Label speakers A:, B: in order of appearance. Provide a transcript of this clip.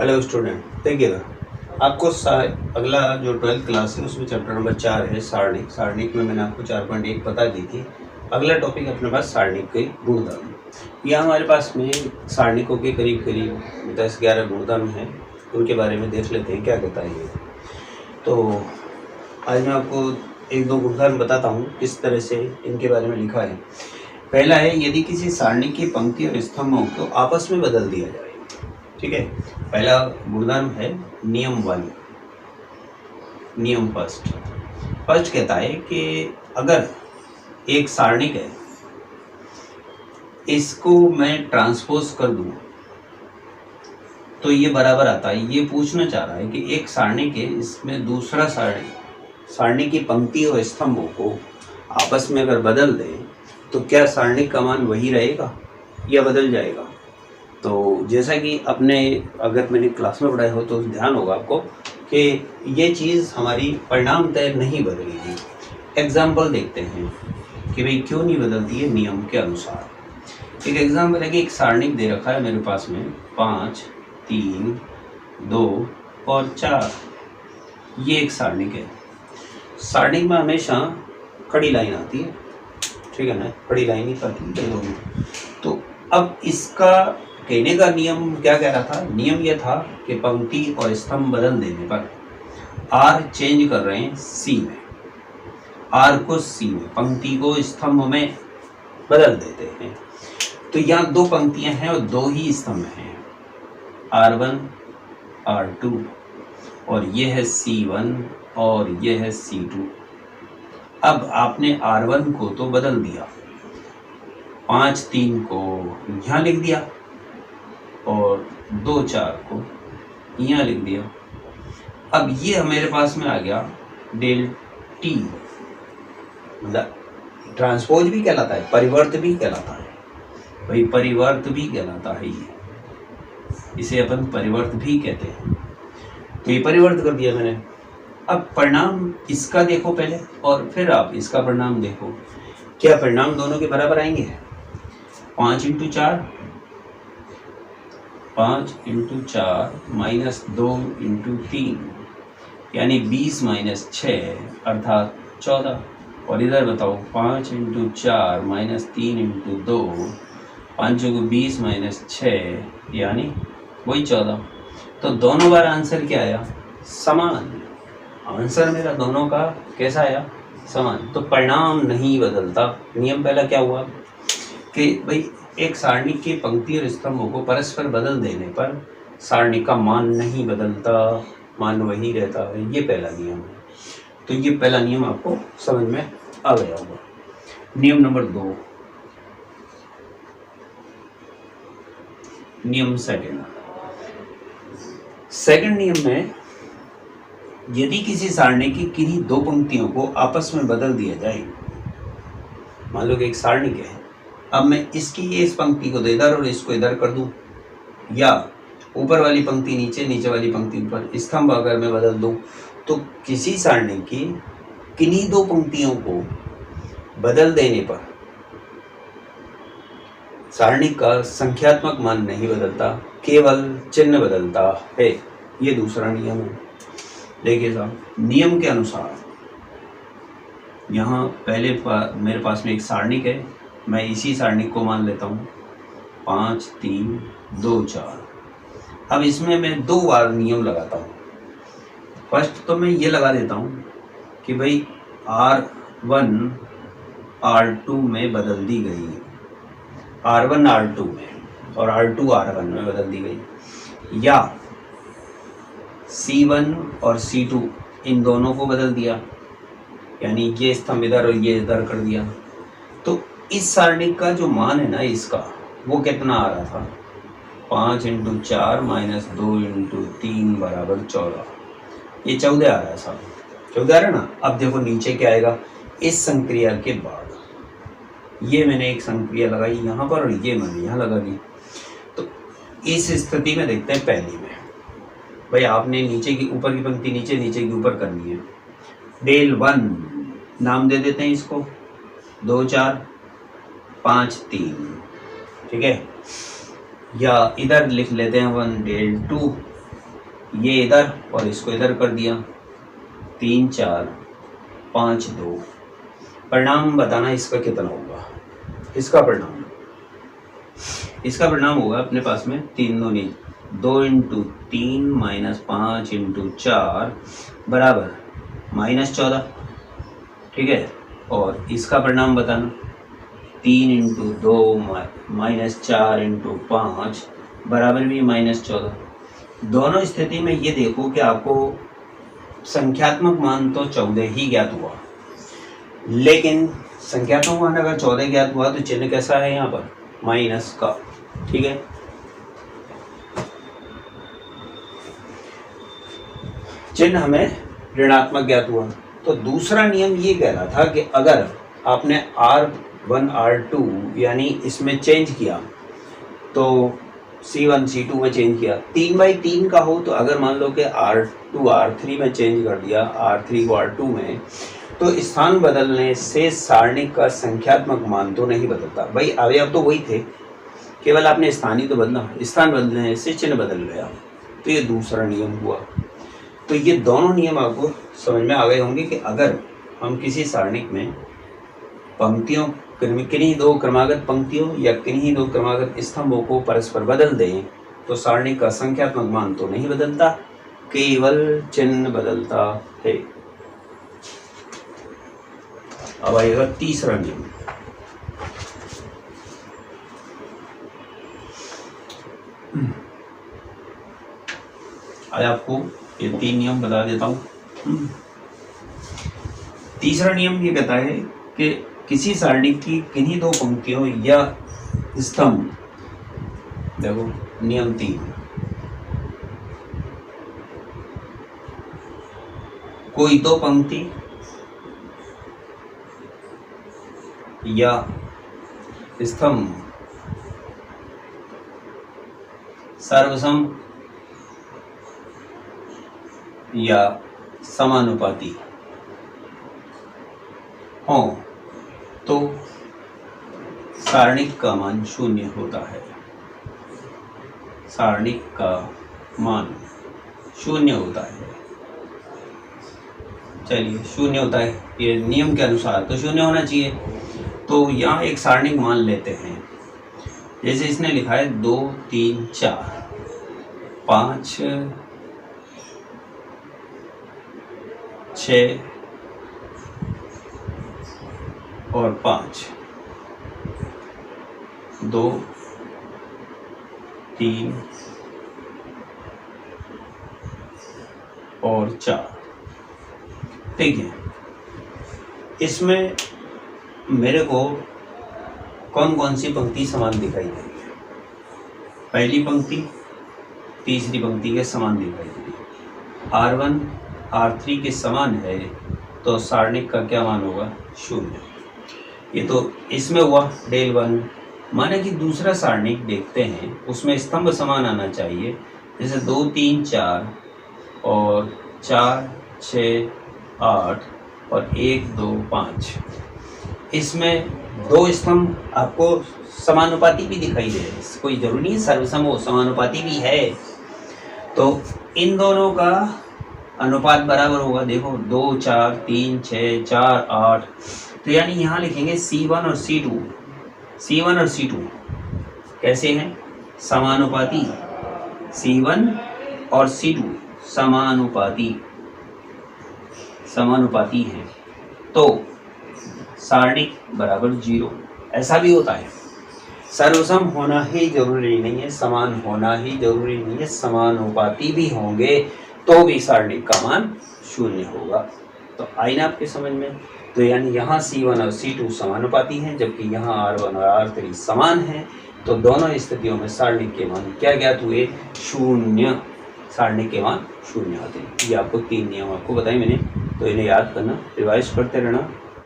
A: Hello student, देखिएगा आपको अगला जो 12th क्लास है उसमें चैप्टर नंबर 4 है सारणिक। सारणिक में मैंने आपको 4.1 बता दी थी। अगला टॉपिक अपने पास सारणिक के गुणधर्म। यह हमारे पास में सारणिकों के करीब करीब 10-11 गुणधर्म हैं, उनके बारे में देख लेते हैं क्या कहता है ये। तो आज मैं आपको एक दो गुणधर्म बताता हूँ किस तरह से इनके बारे में लिखा है। पहला है, यदि किसी सारणी की पंक्ति और स्तंभों को आपस में बदल दिया जाए। ठीक है, पहला गुणधर्म है नियम 1। नियम फर्स्ट कहता है कि अगर एक सारणिक है, इसको मैं ट्रांसपोज कर दूं तो ये बराबर आता है। ये पूछना चाह रहा है कि एक सारणिक है, इसमें दूसरा सारणी की पंक्ति और स्तंभों को आपस में अगर बदल दें तो क्या सारणिक का मान वही रहेगा या बदल जाएगा। तो जैसा कि अपने अगर मैंने क्लास में पढ़ाया हो तो ध्यान होगा आपको कि ये चीज़ हमारी परिणाम तय नहीं बदलेगी। एग्जाम्पल देखते हैं कि भाई क्यों नहीं बदलती है नियम के अनुसार। एक एग्जाम्पल है कि एक सारणिक दे रखा है मेरे पास में 5, 3, 2 और 4। ये एक सारणिक है। सारणिक में हमेशा खड़ी लाइन आती है, ठीक है ना, खड़ी लाइन ही आती है। तो अब इसका कहने का नियम क्या कह रहा था? नियम यह था कि पंक्ति और स्तंभ बदल देने पर आर चेंज कर रहे हैं सी में, आर को सी में, पंक्ति को स्तंभ में बदल देते हैं। तो यहाँ दो पंक्तियां हैं और दो ही स्तंभ हैं, R1 R2, और ये है C1 और ये है C2। अब आपने R1 को तो बदल दिया, 5 3 को यहाँ लिख दिया और 2 4 को यहाँ लिख दिया। अब ये मेरे पास में आ गया डेल टी, मतलब ट्रांसपोज भी कहलाता है, परिवर्त भी कहलाता है। भाई परिवर्त भी कहलाता है, ये इसे अपन परिवर्त भी कहते हैं। तो ये परिवर्त कर दिया मैंने। अब परिणाम इसका देखो पहले और फिर आप इसका परिणाम देखो, क्या परिणाम दोनों के बराबर आएंगे? 5 × 4 5 × 4 -2 × 3 यानी 20 - 6 अर्थात 14। और इधर बताओ 5 × 4 -3 × 2, 5 × 20 - 6 यानी वही 14। तो दोनों बार आंसर क्या आया? समान। आंसर मेरा दोनों का कैसा आया? समान। तो परिणाम नहीं बदलता। नियम पहला क्या हुआ कि भाई एक सारणी की पंक्ति और स्तंभों को परस्पर बदल देने पर सारणी का मान नहीं बदलता, मान वही रहता है। ये पहला नियम है। तो ये पहला नियम आपको समझ में आ गया होगा। नियम नंबर 2, नियम सेकंड नियम में, यदि किसी सारणी की किन्हीं दो पंक्तियों को आपस में बदल दिया जाए, मान लो कि एक सारणिक है, अब मैं इसकी इस पंक्ति को इधर और इसको इधर कर दूं, या ऊपर वाली पंक्ति नीचे, नीचे वाली पंक्ति ऊपर, स्तंभ अगर मैं बदल दूं, तो किसी सारणी की किन्हीं दो पंक्तियों को बदल देने पर सारणी का संख्यात्मक मान नहीं बदलता, केवल चिन्ह बदलता है। ये दूसरा नियम है। देखिए साहब, नियम के अनुसार यहाँ पहले मेरे पास में एक सारणिक है, मैं इसी सारणिक को मान लेता हूँ 5 3 2 4। अब इसमें मैं 2 बार नियम लगाता हूँ। फर्स्ट तो मैं ये लगा देता हूँ कि भाई R1 R2 में बदल दी गई, R1 R2 में और R2 R1 में बदल दी गई, या C1 और C2 इन दोनों को बदल दिया, यानी ये स्तंभ इधर और ये इधर कर दिया। तो इस सारणी का जो मान है ना इसका, वो कितना आ रहा था? 5 × 4 -2 × 3 = 14। ये 14 आ रहा है साहब, 14 आ रहा है ना। अब देखो नीचे क्या आएगा? इस संक्रिया के बाद ये मैंने एक संक्रिया लगाई यहाँ पर और ये मैंने यहाँ लगा दी। तो इस स्थिति में देखते हैं पहली में, भाई आपने नीचे की ऊपर की पंक्ति नीचे, नीचे की ऊपर करनी है। डेल 1 नाम दे देते हैं इसको, 2 4 5 3, ठीक है। या इधर लिख लेते हैं 1 डेल 2 ये इधर और इसको इधर कर दिया, 3 4 5 2। परिणाम बताना इसका कितना होगा। इसका परिणाम होगा अपने पास में 3 दूनी 2 × 3 - 5 × 4 बराबर -14, ठीक है। और इसका परिणाम बताना 3 × 2 -4 × 5 बराबर भी -14। दोनों स्थिति में ये देखो कि आपको संख्यात्मक मान तो 14 ही ज्ञात हुआ, लेकिन संख्यात्मक मान अगर 14 ज्ञात हुआ तो चिन्ह कैसा है यहाँ पर, माइनस का, ठीक है। चिन्ह हमें ऋणात्मक ज्ञात हुआ। तो दूसरा नियम ये कह रहा था कि अगर आपने R1 R2 यानी इसमें चेंज किया तो C1 C2 में चेंज किया, 3/3 का हो तो अगर मान लो कि R2 R3 में चेंज कर दिया, R3 को R2 में, तो स्थान बदलने से सारणिक का संख्यात्मक मान तो नहीं बदलता। भाई अवयव तो वही थे, केवल आपने स्थान ही तो बदला, स्थान बदलने से चिन्ह बदल गया। तो ये दूसरा नियम हुआ। तो ये दोनों नियम आपको समझ में आ गए होंगे कि अगर हम किसी सारणिक में पंक्तियों, किन्हीं दो क्रमागत पंक्तियों या किन्हीं दो क्रमागत स्तंभों को परस्पर बदल दें तो सारणी का संख्यात्मक मान तो नहीं बदलता, केवल चिन्ह बदलता है। अब आएगा तीसरा नियम। आज आपको ये 3 नियम बता देता हूं। तीसरा नियम ये कहता है कि किसी सारणी की किन्हीं दो पंक्तियों या स्तंभ, देखो नियम 3, कोई दो पंक्ति या स्तंभ सर्वसम या समानुपाती हो तो सारणिक का मान 0 होता है। सारणिक का मान 0 होता है। चलिए 0 होता है, ये नियम के अनुसार तो 0 होना चाहिए। तो यहाँ एक सारणिक मान लेते हैं, जैसे इसने लिखा है 2 3 4 5 6 और 5, 2 3 और 4। ठीक है, इसमें मेरे को कौन कौन सी पंक्ति समान दिखाई दे रही है। पहली पंक्ति तीसरी पंक्ति के समान दिखाई दे रही है। R1 R3 के समान है तो सारणिक का क्या मान होगा, 0। ये तो इसमें हुआ डेल 1। माना कि दूसरा सारणिक देखते हैं, उसमें स्तंभ समान आना चाहिए, जैसे 2 3 4 और 4 6 8 और 1 2 5। इसमें दो स्तंभ आपको समानुपाती भी दिखाई दे रहे हैं, कोई जरूरी नहीं सर्वसम हो, समानुपाती भी है। तो इन दोनों का अनुपात बराबर होगा। देखो 2 4 3 6 4 8, तो यानी यहाँ लिखेंगे C1 और C2। C1 और C2 कैसे हैं, समानुपाती। C1 और C2 समानुपाती हैं, तो सारणिक बराबर 0। ऐसा भी होता है, सर्वसम होना ही जरूरी नहीं है, समान होना ही जरूरी नहीं है, समानुपाती भी होंगे तो भी सारणिक का मान 0 होगा। तो आई ना आपके समझ में। तो यानी यहाँ C1 और C2 समानुपाती हैं, जबकि यहाँ R1 और R3 समान हैं। तो दोनों स्थितियों में सारणिक के मान क्या ज्ञात हुए, 0। सारणिक के मान 0 आते हैं। ये आपको 3 नियम आपको बताए मैंने, तो इन्हें याद करना, रिवाइज करते रहना।